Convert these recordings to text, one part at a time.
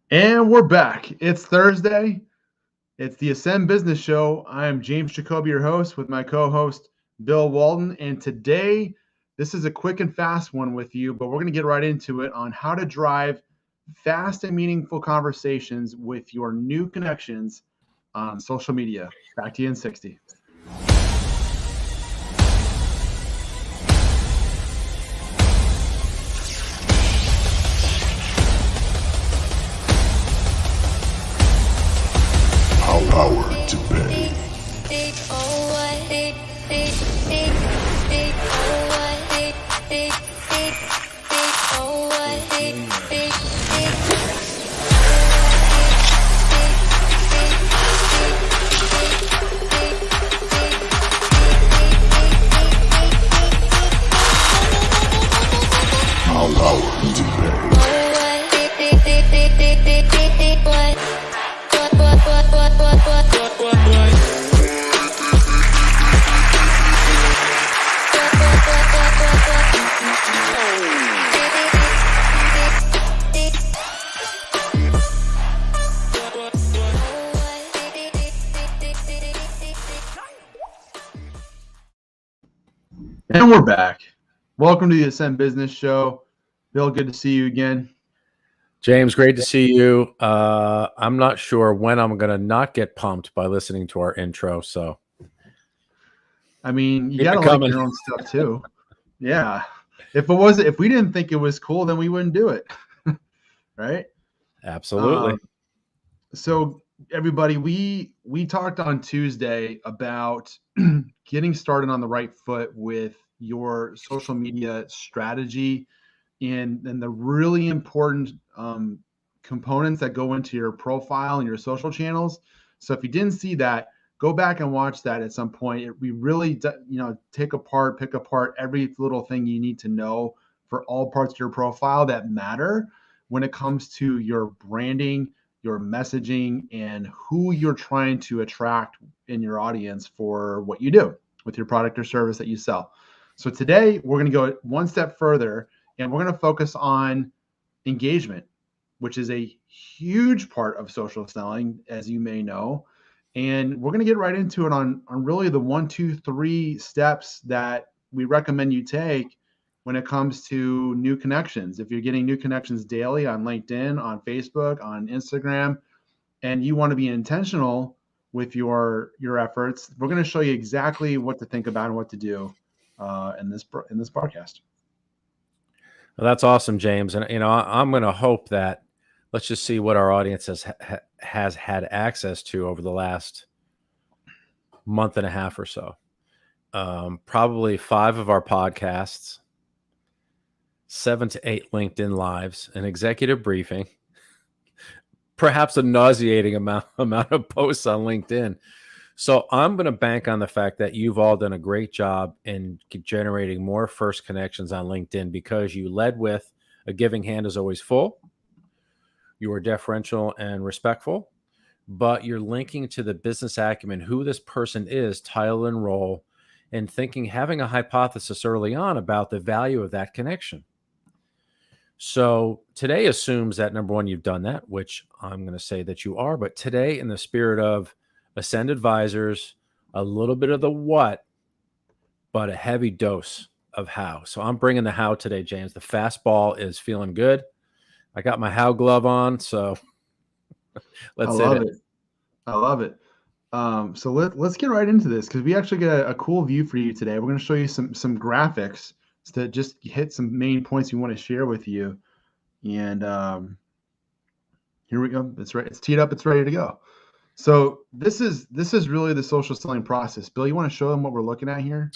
And we're back. It's Thursday. It's the Ascend Business Show. I'm James Jacoby, your host, with my co-host Bill Walton. And today, this is a quick and fast one with you, but we're going to get right into it on how to drive fast and meaningful conversations with your new connections on social media. Back to you in 60. Power to pay. Power to pay. And we're back. Welcome to the Ascend Business Show. Bill, good to see you again. James, great to see you. I'm not sure when I'm going to not get pumped by listening to our intro. So, I mean, you got to like your own stuff too. Yeah. If we didn't think it was cool, then we wouldn't do it. Right? Absolutely. So everybody, we talked on Tuesday about getting started on the right foot with your social media strategy and the really important components that go into your profile and your social channels. So if you didn't see that, go back and watch that at some point. We really, pick apart every little thing you need to know for all parts of your profile that matter when it comes to your branding, your messaging, and who you're trying to attract in your audience for what you do with your product or service that you sell. So today we're going to go one step further and we're going to focus on engagement, which is a huge part of social selling, as you may know. And we're going to get right into it on really the 1, 2, 3 steps that we recommend you take when it comes to new connections. If you're getting new connections daily on LinkedIn, on Facebook, on Instagram, and you want to be intentional with your efforts, we're going to show you exactly what to think about and what to do in this podcast. Well, that's awesome, James. And I'm going to hope that let's just see what our audience has had access to over the last month and a half or so. Probably 5 of our podcasts, 7 to 8 LinkedIn lives, an executive briefing, perhaps a nauseating amount of posts on LinkedIn. So I'm going to bank on the fact that you've all done a great job in generating more first connections on LinkedIn because you led with a giving hand is always full. You are deferential and respectful, but you're linking to the business acumen, who this person is, title and role, and having a hypothesis early on about the value of that connection. So today assumes that, number one, you've done that, which I'm going to say that you are. But today, in the spirit of Ascend Advisors, a little bit of the what, but a heavy dose of how. So I'm bringing the how today, James. The fastball is feeling good. I got my how glove on, so let's hit it. I love it. So let's get right into this because we actually get a cool view for you today. We're going to show you some graphics to just hit some main points we want to share with you. And here we go. It's right. It's teed up. It's ready to go. So this is really the social selling process. Bill, you want to show them what we're looking at here?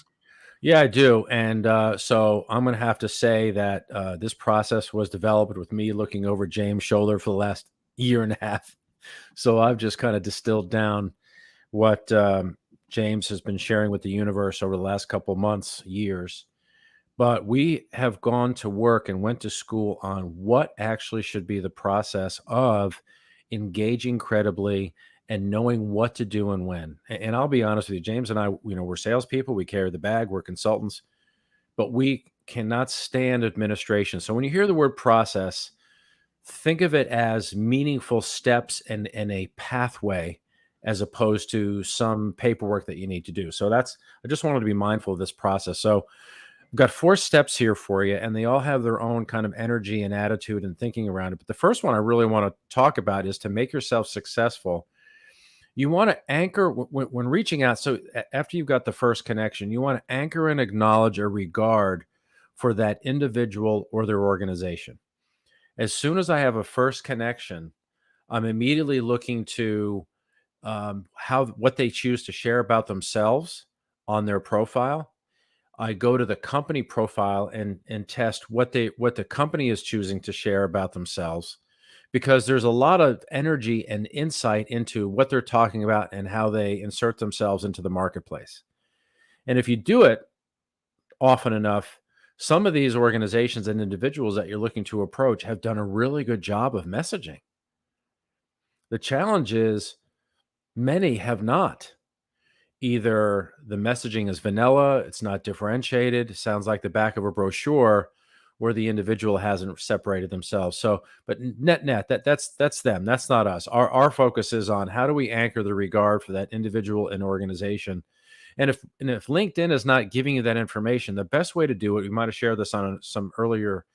Yeah, I do. And so I'm going to have to say that this process was developed with me looking over James' shoulder for the last year and a half. So I've just kind of distilled down what James has been sharing with the universe over the last couple of months, years. But we have gone to work and went to school on what actually should be the process of engaging credibly and knowing what to do and when. And I'll be honest with you, James and I, we're salespeople, we carry the bag, we're consultants, but we cannot stand administration. So when you hear the word process, think of it as meaningful steps and a pathway as opposed to some paperwork that you need to do. So I just wanted to be mindful of this process. So I've got 4 steps here for you, and they all have their own kind of energy and attitude and thinking around it. But the first one I really want to talk about is to make yourself successful. You want to anchor when reaching out. So after you've got the first connection, you want to anchor and acknowledge a regard for that individual or their organization. As soon as I have a first connection, I'm immediately looking to what they choose to share about themselves on their profile. I go to the company profile and test what the company is choosing to share about themselves, because there's a lot of energy and insight into what they're talking about and how they insert themselves into the marketplace. And if you do it often enough, some of these organizations and individuals that you're looking to approach have done a really good job of messaging. The challenge is many have not. Either the messaging is vanilla, it's not differentiated, sounds like the back of a brochure, where the individual hasn't separated themselves. So, but net, that's them. That's not us. Our focus is on how do we anchor the regard for that individual and organization. And if LinkedIn is not giving you that information, the best way to do it, we might have shared this on some earlier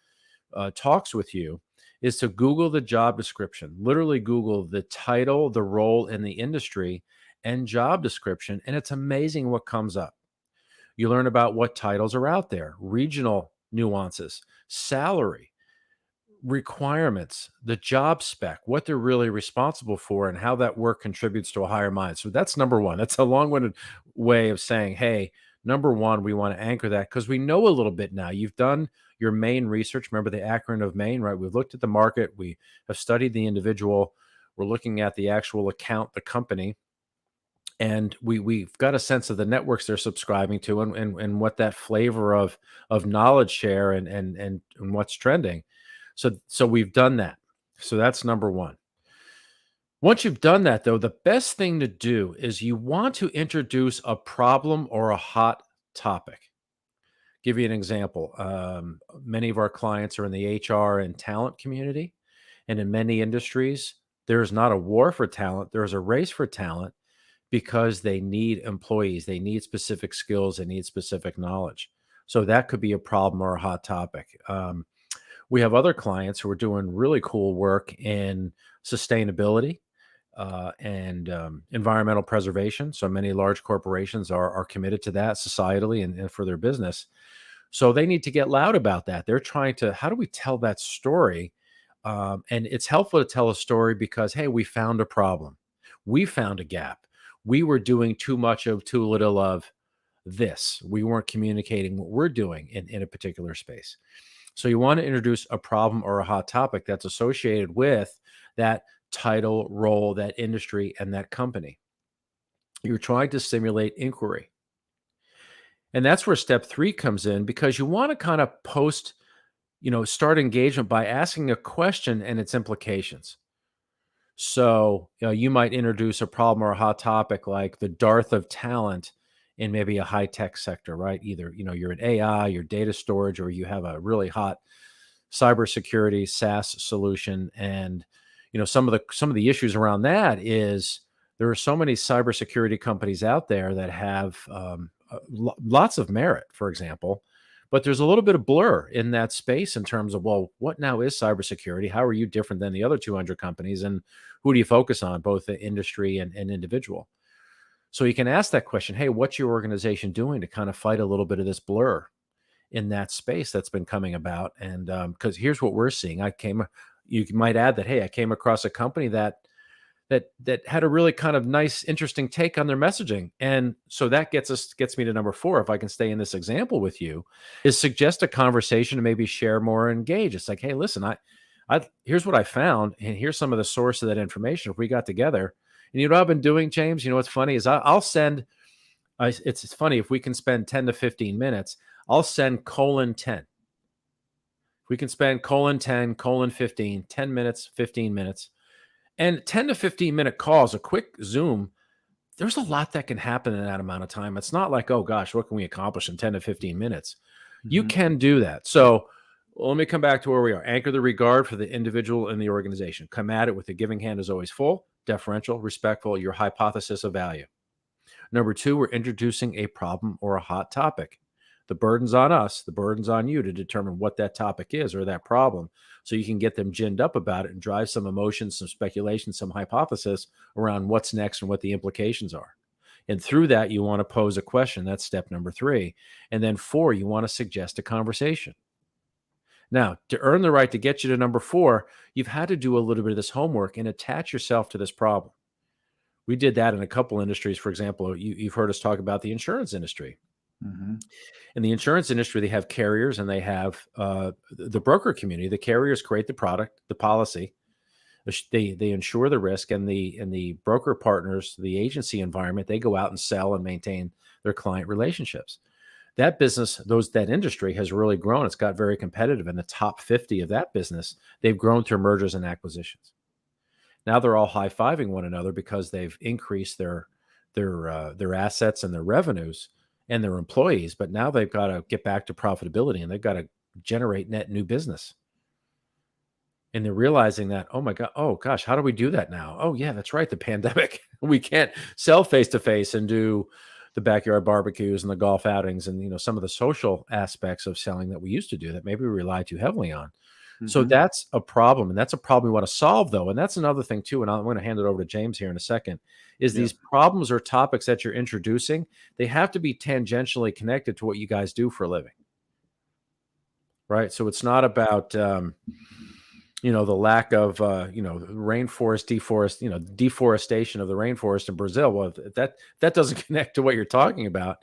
talks with you, is to Google the job description. Literally Google the title, the role in the industry, and job description, and it's amazing what comes up. You learn about what titles are out there, regional nuances, salary, requirements, the job spec, what they're really responsible for, and how that work contributes to a higher mind. So that's number one. That's a long-winded way of saying, hey, number one, we want to anchor that because we know a little bit now. You've done your main research. Remember the acronym of MAIN, right? We've looked at the market. We have studied the individual. We're looking at the actual account, the company. And we've got a sense of the networks they're subscribing to and what that flavor of knowledge share and what's trending. So we've done that. So that's number one. Once you've done that, though, the best thing to do is you want to introduce a problem or a hot topic. Give you an example. Many of our clients are in the HR and talent community, and in many industries, there is not a war for talent. There is a race for talent, because they need employees, they need specific skills, they need specific knowledge. So that could be a problem or a hot topic. We have other clients who are doing really cool work in sustainability and environmental preservation. So many large corporations are committed to that societally and for their business. So they need to get loud about that. They're trying to, how do we tell that story? And it's helpful to tell a story because, hey, we found a problem. We found a gap. We were doing too much of too little of this. We weren't communicating what we're doing in a particular space. So you want to introduce a problem or a hot topic that's associated with that title, role, that industry, and that company. You're trying to stimulate inquiry. And that's where step 3 comes in, because you want to kind of start engagement by asking a question and its implications. So you might introduce a problem or a hot topic like the dearth of talent in maybe a high tech sector, right? Either you're in AI, you're data storage, or you have a really hot cybersecurity SaaS solution. And some of the issues around that is there are so many cybersecurity companies out there that have lots of merit, for example. But there's a little bit of blur in that space in terms of, well, what now is cybersecurity? How are you different than the other 200 companies? And who do you focus on, both the industry and individual? So you can ask that question, hey, what's your organization doing to kind of fight a little bit of this blur in that space that's been coming about? And because here's what we're seeing. You might add that, hey, I came across a company that had a really kind of nice, interesting take on their messaging. And so that gets me to number 4, if I can stay in this example with you, is suggest a conversation to maybe share more and engage. It's like, hey, listen, here's what I found, and here's some of the source of that information. If we got together, and you know what I've been doing, James, what's funny is I'll send, it's funny, if we can spend 10 to 15 minutes, I'll send :10. If we can spend :10, 15, 10 minutes, 15 minutes, and 10 to 15 minute calls, a quick Zoom, there's a lot that can happen in that amount of time. It's not like, oh gosh, what can we accomplish in 10 to 15 minutes? Mm-hmm. You can do that. So Well, let me come back to where we are. Anchor the regard for the individual and the organization. Come at it with the giving hand is always full, deferential, respectful, your hypothesis of value. Number two, we're introducing a problem or a hot topic. The burden's on us, the burden's on you to determine what that topic is or that problem, so you can get them ginned up about it and drive some emotion, some speculation, some hypothesis around what's next and what the implications are. And through that, you want to pose a question. That's step number three. And then four, you want to suggest a conversation. Now, to earn the right to get you to number four, you've had to do a little bit of this homework and attach yourself to this problem. We did that in a couple industries. For example, you've heard us talk about the insurance industry. Mm-hmm. In the insurance industry, they have carriers and they have the broker community. The carriers create the product, the policy. They insure the risk, and the broker partners, the agency environment, they go out and sell and maintain their client relationships. That business, that industry has really grown. It's got very competitive. In the top 50 of that business, they've grown through mergers and acquisitions. Now they're all high-fiving one another because they've increased their assets and their revenues and their employees. But now they've got to get back to profitability, and they've got to generate net new business. And they're realizing that, oh my God, oh gosh, how do we do that now? Oh yeah, that's right, the pandemic. We can't sell face-to-face and do the backyard barbecues and the golf outings and some of the social aspects of selling that we used to do that maybe we rely too heavily on. Mm-hmm. So that's a problem, and that's a problem we want to solve, though. And that's another thing too. And I'm going to hand it over to James here in a second. Is these problems or topics that you're introducing, they have to be tangentially connected to what you guys do for a living, right? So it's not about the lack of rainforest deforestation of the rainforest in Brazil. Well, that doesn't connect to what you're talking about,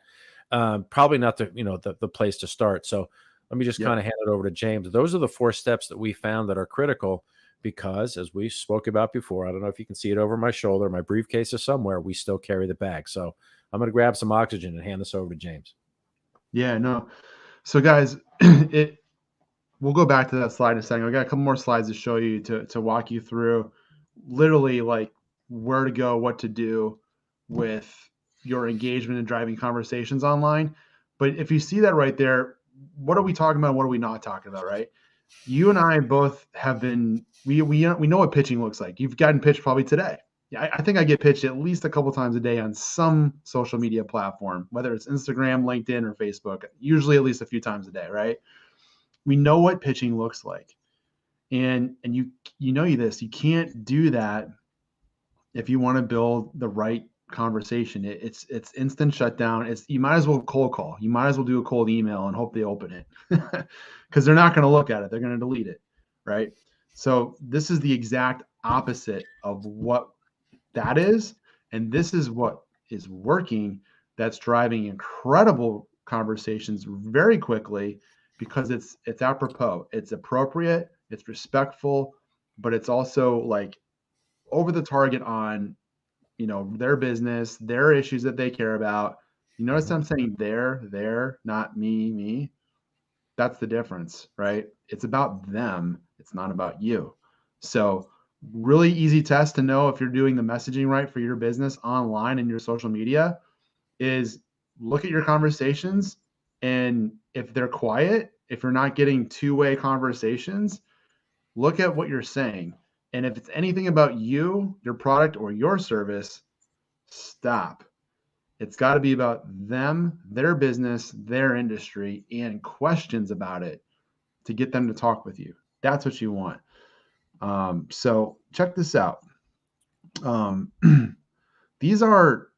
probably not the place to start. So let me just kind of hand it over to James. Those are the 4 steps that we found that are critical because, as we spoke about before, I don't know if you can see it over my shoulder, my briefcase is somewhere, we still carry the bag. So I'm going to grab some oxygen and hand this over to James. Yeah, no. So guys, we'll go back to that slide in a second. I got a couple more slides to show you to walk you through literally like where to go, what to do with your engagement and driving conversations online. But if you see that right there, what are we talking about? What are we not talking about, right? You and I both have been, we know what pitching looks like. You've gotten pitched probably today. Yeah, I think I get pitched at least a couple times a day on some social media platform, whether it's Instagram, LinkedIn, or Facebook, usually at least a few times a day, right? We know what pitching looks like. And you this, you can't do that if you want to build the right conversation. It's instant shutdown. You might as well cold call. You might as well do a cold email and hope they open it because they're not going to look at it. They're going to delete it, right? So this is the exact opposite of what that is. And this is what is working. That's driving incredible conversations very quickly because it's apropos, it's appropriate, it's respectful, but it's also like over the target on their business, their issues that they care about. You notice I'm saying they're, not me. That's the difference, right? It's about them. It's not about you. So really easy test to know if you're doing the messaging right for your business online and your social media is look at your conversations. And if they're quiet, if you're not getting two-way conversations, look at what you're saying. And if it's anything about you, your product, or your service, stop. It's got to be about them, their business, their industry, and questions about it to get them to talk with you. That's what you want. So check this out. These are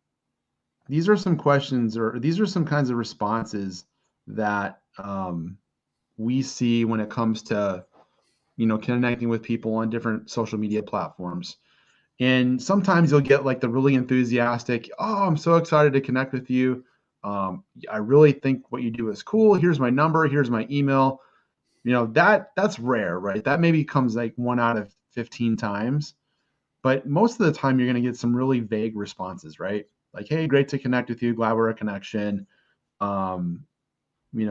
some questions, or these are some kinds of responses that we see when it comes to connecting with people on different social media platforms. And sometimes you'll get like the really enthusiastic, oh, I'm so excited to connect with you. I really think what you do is cool. Here's my number. Here's my email. That's rare, right? That maybe comes like 1 out of 15 times. But most of the time you're going to get some really vague responses, right? Like, hey, great to connect with you. Glad we're a connection.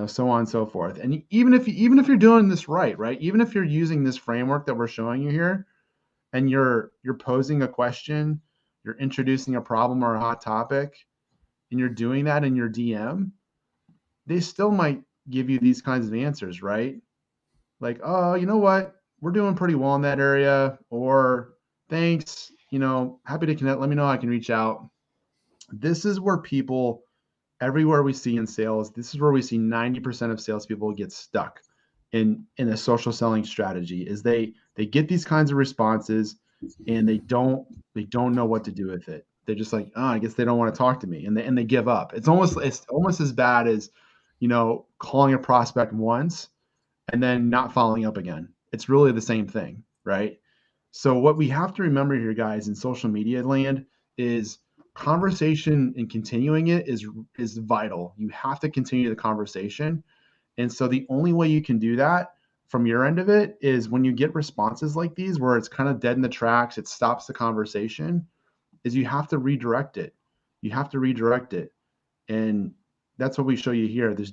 So on and so forth. And even if you're doing this right? Even if you're using this framework that we're showing you here, and you're posing a question, you're introducing a problem or a hot topic, and you're doing that in your DM, they still might give you these kinds of answers, right? like, oh, you know what? We're doing pretty well in that area, or thanks, happy to connect. Let me know. I can reach out. This is where people, everywhere we see in sales, this is where we see 90% of salespeople get stuck in a social selling strategy is they get these kinds of responses and they don't know what to do with it. They're just like, oh, I guess they don't want to talk to me, and they give up. It's almost as bad as, calling a prospect once and then not following up again. It's really the same thing, right? So what we have to remember here, guys, in social media land is conversation, and continuing it is vital. You have to continue the conversation. And so the only way you can do that from your end of it is when you get responses like these where it's kind of dead in the tracks, it stops the conversation, is you have to redirect it. You have to redirect it. And that's what we show you here. There's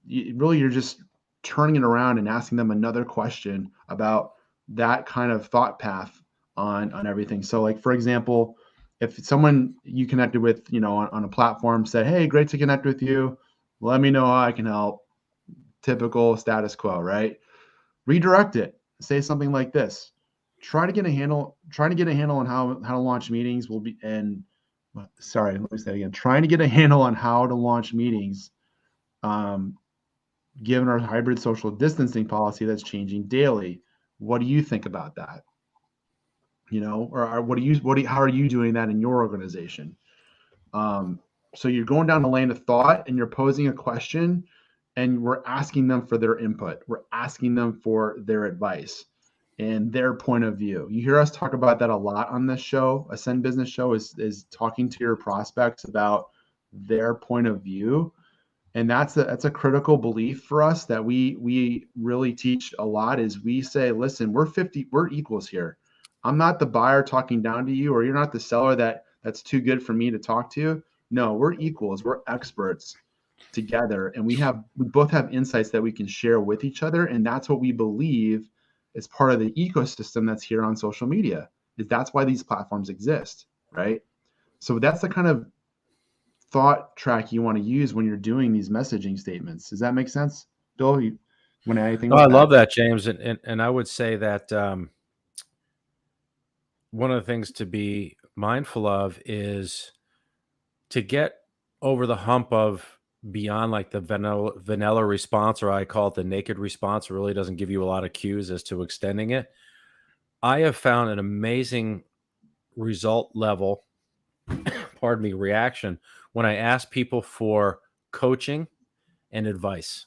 you're just turning it around and asking them another question about that kind of thought path on everything. So like, for example, if someone you connected with, on a platform said, hey, great to connect with you. Let me know how I can help. Typical status quo, right? Redirect it. Say something like this. Trying to get a handle on how to launch meetings will be, and sorry, let me say it again. Trying to get a handle on how to launch meetings, given our hybrid social distancing policy that's changing daily. What do you think about that? Or how are you doing that in your organization? So you're going down the lane of thought and you're posing a question and we're asking them for their input. We're asking them for their advice and their point of view. You hear us talk about that a lot on this show. Ascend Business Show is talking to your prospects about their point of view. And that's a critical belief for us that we really teach a lot is we say, listen, we're equals here. I'm not the buyer talking down to you, or you're not the seller that's too good for me to talk to. No, we're equals. We're experts together, and we both have insights that we can share with each other, and that's what we believe is part of the ecosystem that's here on social media. That's why these platforms exist, right? So that's the kind of thought track you want to use when you're doing these messaging statements. Does that make sense, Bill? You want to add anything? I love that, James, and I would say that one of the things to be mindful of is to get over the hump of beyond like the vanilla response, or I call it the naked response. It really doesn't give you a lot of cues as to extending it. I have found an amazing result level, reaction when I ask people for coaching and advice.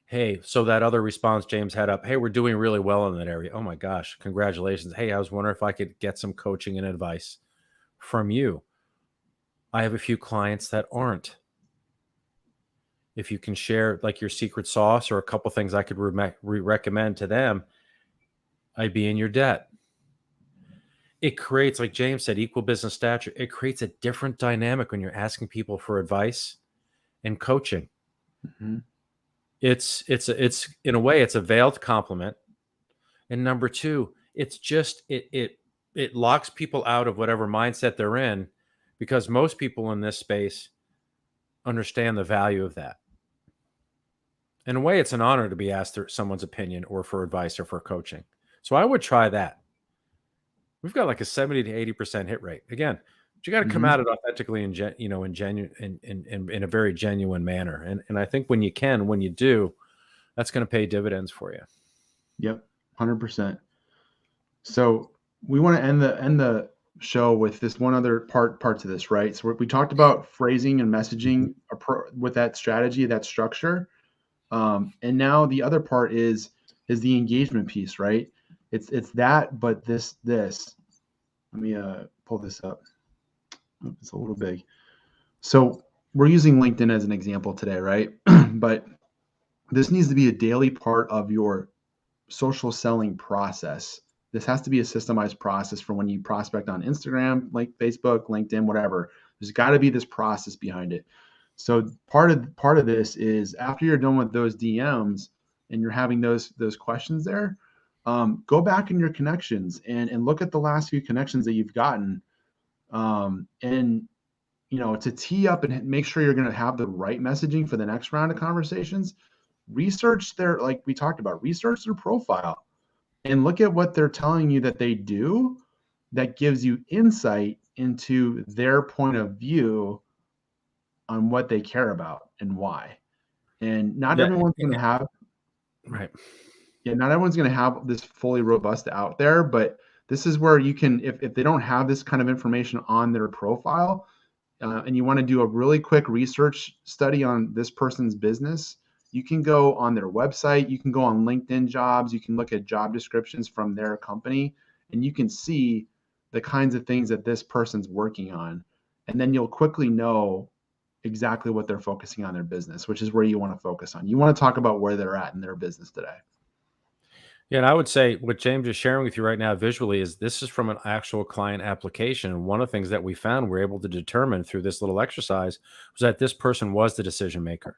Hey, so that other response James had up, hey, we're doing really well in that area. Oh my gosh, congratulations. Hey, I was wondering if I could get some coaching and advice from you. I have a few clients that aren't. If you can share like your secret sauce or a couple things I could recommend to them, I'd be in your debt. It creates, like James said, equal business stature. It creates a different dynamic when you're asking people for advice and coaching. Mm-hmm. It's in a way, it's a veiled compliment. And number two, it's just, it locks people out of whatever mindset they're in, because most people in this space understand the value of that. In a way, it's an honor to be asked someone's opinion or for advice or for coaching. So I would try that. We've got like a 70 to 80% hit rate. Again, but you got to come at it authentically and in a very genuine manner. And I think when you do, that's going to pay dividends for you. Yep, 100%. So we want to end the show with this one other part to this, right? So we talked about phrasing and messaging with that strategy, that structure. And now the other part is the engagement piece, right? It's that, but this. Let me pull this up. It's a little big. So we're using LinkedIn as an example today, right? But this needs to be a daily part of your social selling process. This has to be a systemized process for when you prospect on Instagram, like Facebook, LinkedIn, whatever. There's got to be this process behind it. So part of this is after you're done with those DMs and you're having those questions there, go back in your connections and look at the last few connections that you've gotten, and to tee up and make sure you're going to have the right messaging for the next round of conversations. research their, like we talked about, research their profile and look at what they're telling you that they do that gives you insight into their point of view on what they care about and why. And not Yeah, everyone's going to have, right. yeah, not everyone's going to have this fully robust out there, but this is where you can, if they don't have this kind of information on their profile, and you want to do a really quick research study on this person's business, you can go on their website, you can go on LinkedIn Jobs, you can look at job descriptions from their company, and you can see the kinds of things that this person's working on. And then you'll quickly know exactly what they're focusing on their business, which is where you want to focus on. You want to talk about where they're at in their business today. Yeah, and I would say what James is sharing with you right now visually is this is from an actual client application. And one of the things that we found we're able to determine through this little exercise was that this person was the decision maker.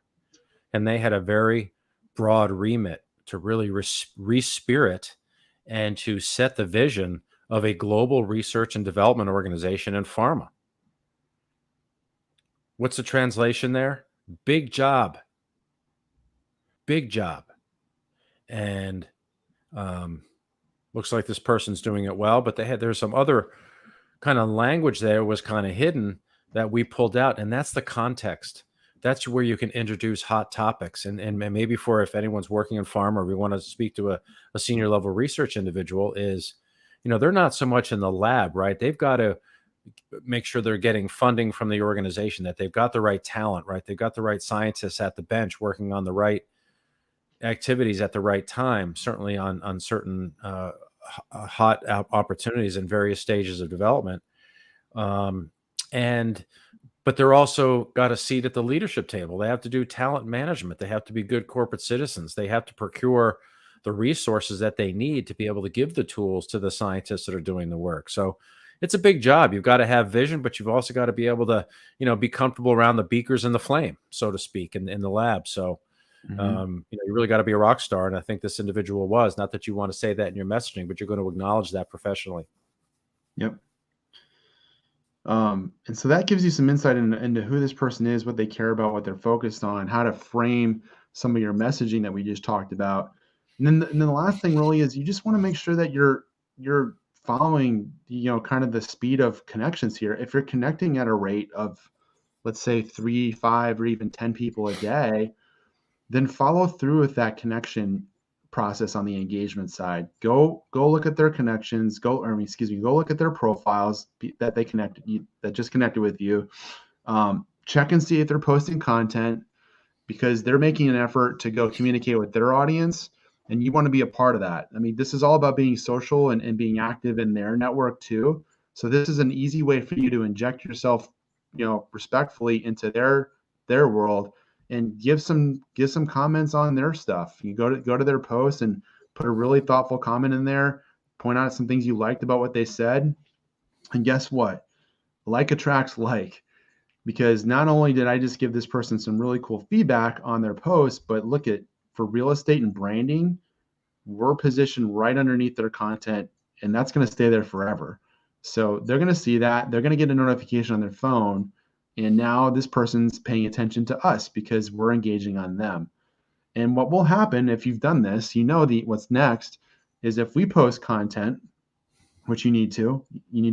And they had a very broad remit to really respirit and to set the vision of a global research and development organization in pharma. What's the translation there? Big job. Big job. And looks like this person's doing it well, but there's some other kind of language there was kind of hidden that we pulled out, and that's the context. That's where you can introduce hot topics, and maybe for if anyone's working in pharma or we want to speak to a senior level research individual is, they're not so much in the lab, right? They've got to make sure they're getting funding from the organization, that they've got the right talent, right? They've got the right scientists at the bench working on the right activities at the right time, certainly on certain hot opportunities in various stages of development. But they're also got a seat at the leadership table. They have to do talent management. They have to be good corporate citizens. They have to procure the resources that they need to be able to give the tools to the scientists that are doing the work. So it's a big job. You've got to have vision, but you've also got to be able to, be comfortable around the beakers and the flame, so to speak, in the lab. So you really got to be a rock star. And I think this individual was. Not that you want to say that in your messaging, but you're going to acknowledge that professionally. Yep. And so that gives you some insight into who this person is, what they care about, what they're focused on, how to frame some of your messaging that we just talked about. And then the last thing really is you just want to make sure that you're following, kind of the speed of connections here. If you're connecting at a rate of, let's say 3, 5, or even 10 people a day, then follow through with that connection process on the engagement side. Go look at their connections. Go look at their profiles that that just connected with you. Check and see if they're posting content, because they're making an effort to go communicate with their audience, and you want to be a part of that. I mean, this is all about being social and being active in their network too. So this is an easy way for you to inject yourself, respectfully into their world, and give some comments on their stuff. You go to their post and put a really thoughtful comment in there, point out some things you liked about what they said. And guess what? Like attracts like, because not only did I just give this person some really cool feedback on their post, but look at, for real estate and branding, we're positioned right underneath their content, and that's going to stay there forever. So they're going to see that. They're going to get a notification on their phone. And now this person's paying attention to us because we're engaging on them. And what will happen if you've done this, what's next is, if we post content, which you need to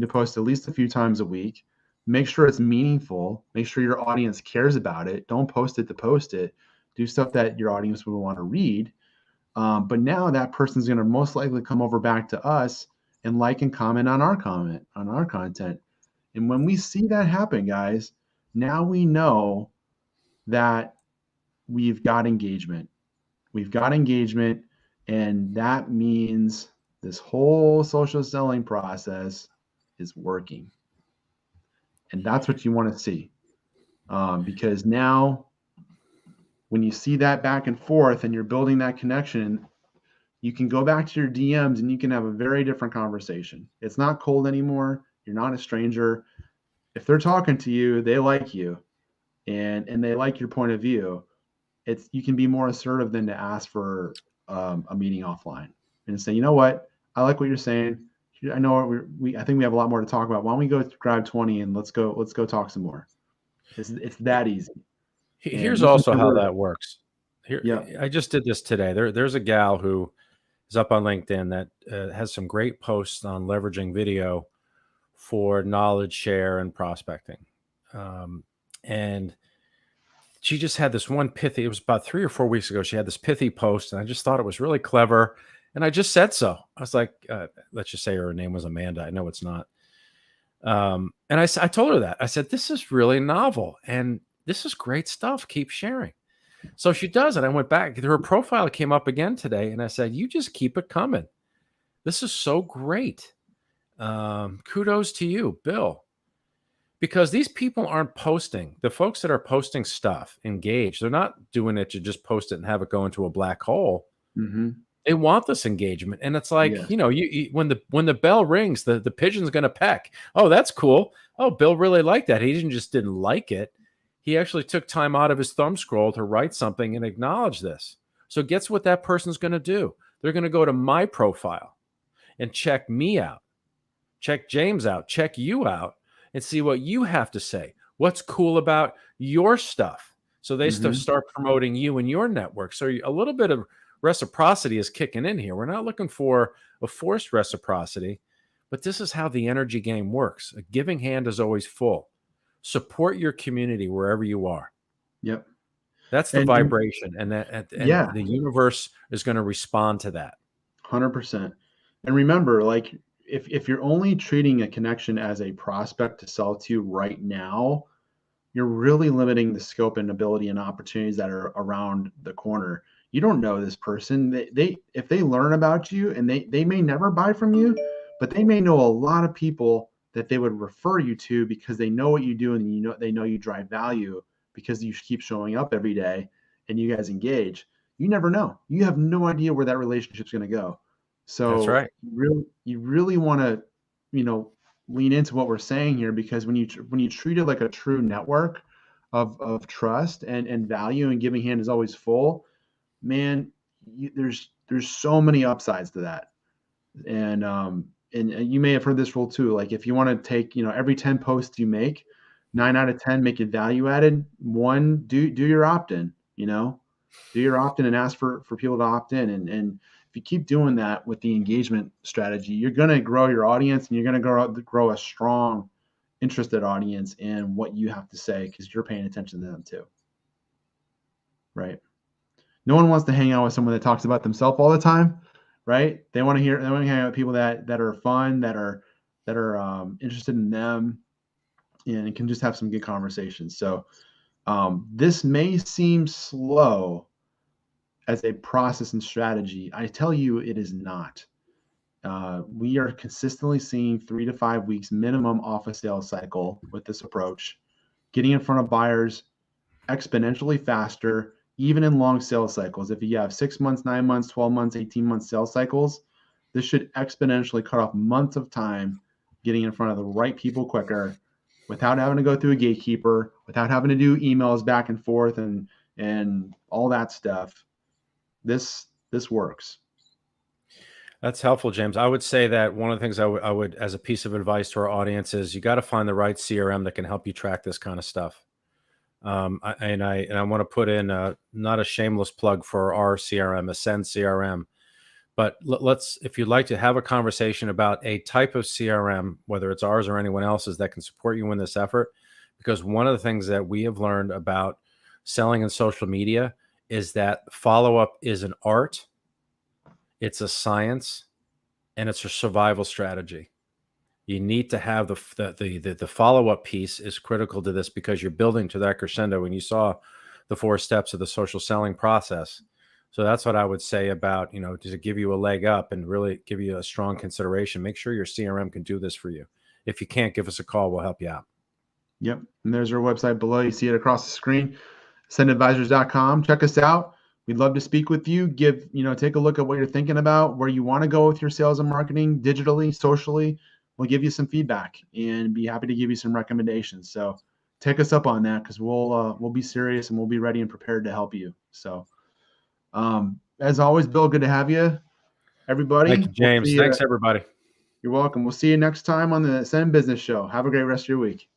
post at least a few times a week, make sure it's meaningful, make sure your audience cares about it. Don't post it to post it. Do stuff that your audience will want to read. But now that person's going to most likely come over back to us and like and comment on our content. And when we see that happen, guys, now we know that we've got engagement. And that means this whole social selling process is working. And that's what you want to see. Because now when you see that back and forth and you're building that connection, you can go back to your DMs and you can have a very different conversation. It's not cold anymore. You're not a stranger. If they're talking to you, they like you, and they like your point of view. You can be more assertive than to ask for a meeting offline and say, you know what, I like what you're saying. I know I think we have a lot more to talk about. Why don't we go grab 20 and let's go talk some more. It's that easy. Here's also how that works. Here, Yeah. I just did this today. There's a gal who is up on LinkedIn that has some great posts on leveraging video for knowledge share and prospecting. And she just had this one pithy, it was about 3 or 4 weeks ago. She had this pithy post, and I just thought it was really clever. And I just said so. I was like, let's just say her name was Amanda. I know it's not. And I told her that. I said, this is really novel and this is great stuff. Keep sharing. So she does it. I went back. Her profile came up again today, and I said, you just keep it coming. This is so great. Kudos to you, Bill. Because these people aren't posting. The folks that are posting stuff, engaged, they're not doing it to just post it and have it go into a black hole. Mm-hmm. They want this engagement. And it's like, Yeah. you know, you when the bell rings, the pigeon's going to peck. Oh, that's cool. Oh, Bill really liked that. He didn't like it. He actually took time out of his thumb scroll to write something and acknowledge this. So guess what that person's going to do? They're going to go to my profile and check me out, check James out, check you out, and see what you have to say. What's cool about your stuff? So they start promoting you and your network. So a little bit of reciprocity is kicking in here. We're not looking for a forced reciprocity, but this is how the energy game works. A giving hand is always full. Support your community wherever you are. Yep. That's the vibration, and yeah, the universe is going to respond to that. 100%. And remember, like if you're only treating a connection as a prospect to sell to right now, you're really limiting the scope and ability and opportunities that are around the corner. You don't know this person. They if they learn about you, and they may never buy from you, but they may know a lot of people that they would refer you to because they know what you do, and they know you drive value because you keep showing up every day and you guys engage. You never know. You have no idea where that relationship's going to go. So That's right. you really want to, lean into what we're saying here, because when you treat it like a true network of trust and value, and giving hand is always full, man, there's so many upsides to that. And you may have heard this rule too. Like if you want to take, every 10 posts you make, 9 out of 10 make it value added. 1, do your opt-in, do your opt-in and ask for people to opt in. And if you keep doing that with the engagement strategy, you're going to grow your audience, and you're going to grow a strong, interested audience in what you have to say, because you're paying attention to them too. Right. No one wants to hang out with someone that talks about themselves all the time. Right. They want to hang out with people that are fun, that are interested in them, and can just have some good conversations. So this may seem slow as a process and strategy. I tell you, it is not. We are consistently seeing 3 to 5 weeks minimum off a sales cycle with this approach, getting in front of buyers exponentially faster, even in long sales cycles. If you have 6 months, 9 months, 12 months, 18 month sales cycles, this should exponentially cut off months of time getting in front of the right people quicker, without having to go through a gatekeeper, without having to do emails back and forth and all that stuff. This works. That's helpful, James. I would say that one of the things I would, as a piece of advice to our audience, is you got to find the right CRM that can help you track this kind of stuff. I want to put in not a shameless plug for our CRM, Ascend CRM, but let's, if you'd like to have a conversation about a type of CRM, whether it's ours or anyone else's, that can support you in this effort, because one of the things that we have learned about selling in social media is that follow-up is an art, it's a science, and it's a survival strategy. You need to have the follow-up piece is critical to this, because you're building to that crescendo. And you saw the 4 steps of the social selling process. So that's what I would say about, to give you a leg up and really give you a strong consideration. Make sure your CRM can do this for you. If you can't, give us a call. We'll help you out. Yep. And there's our website below. You see it across the screen, ascendadvisors.com. Check us out. We'd love to speak with you. Take a look at what you're thinking about, where you want to go with your sales and marketing, digitally, socially. We'll give you some feedback and be happy to give you some recommendations. So take us up on that, because we'll be serious and we'll be ready and prepared to help you. So as always, Bill, good to have you, everybody. Thank you, James. Thanks, everybody. You're welcome. We'll see you next time on the Ascend Business Show. Have a great rest of your week.